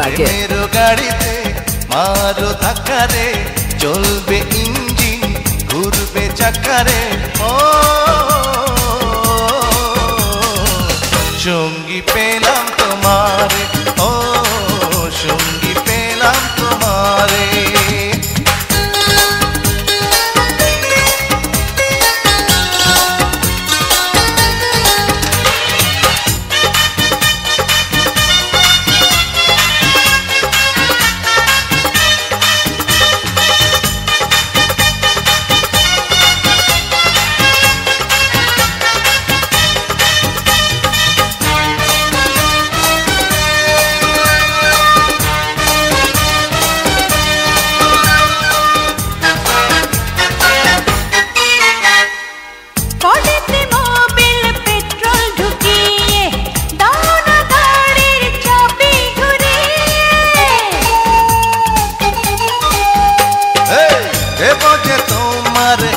like it. मेरो गाड़ीते मारो धक्का रे चलबे इंजिन घुरबे चाका रे ओ সঙ্গী পেলাম তোমারে ও সঙ্গী পেলাম তোমারে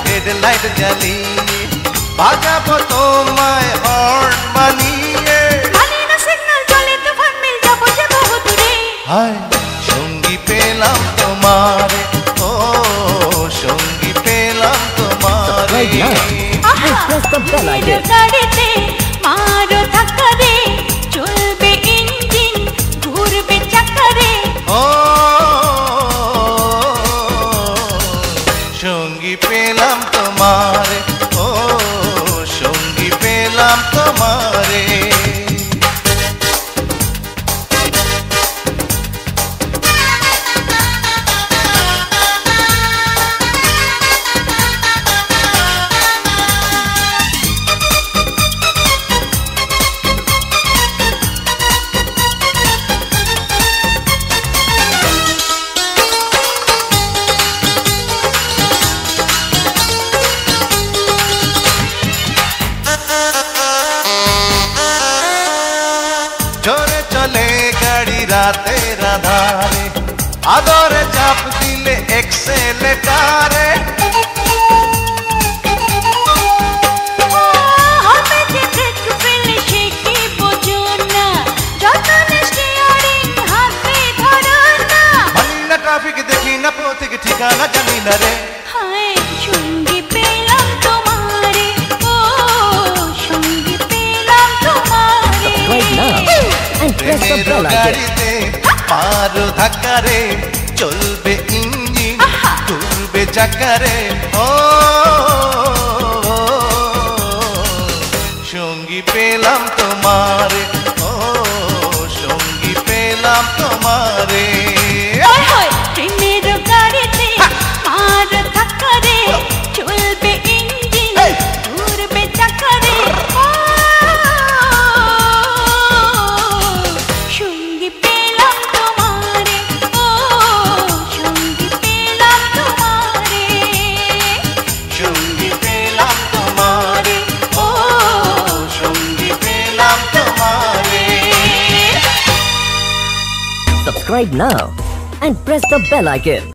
हेडलाइट जलिए बाजाबो তোমায় হর্ন বানিয়ে মালিনা সিগন্যাল চলে তুফান মিল যাবো যে বহু দূরে হায় সঙ্গী পেলাম তোমারে ও সঙ্গী পেলাম তোমারে গাড়িতে মারো ধাক্কা রে চলবে ইঞ্জিন ঘুরবে চাকা রে ও সঙ্গী পেলাম তোমারে ও সঙ্গী পেলাম তোমারে জোরে চলে গাড়ি রাতের আধারে আদরে চাপ দিলে এক্সেলেটারে হবে যে ব্রেক ফেলে সে কি বোঝো না যতনে স্টিয়ারিং হাতে ধরো না মানি না ট্রাফিক দেখি না পথিক ঠিকানা জানি না রে হায় সঙ্গী পেলাম তোমারে ও সঙ্গী পেলাম তোমারে And press the bell icon. গাড়িতে মারো ধাক্কা রে চলবে ইঞ্জিন ঘুরবে চাকা রে ও সঙ্গী পেলাম তোমারে ও সঙ্গী পেলাম তোমারে হায় হায় ট্রেনের গাড়িতে মারো ধাক্কা রে চলবে ইঞ্জিন ঘুরবে চাকা রে সঙ্গী পেলাম তোমারে ও সঙ্গী পেলাম তোমারে সঙ্গী পেলাম তোমারে ও সঙ্গী পেলাম তোমারে Subscribe now and press the bell icon.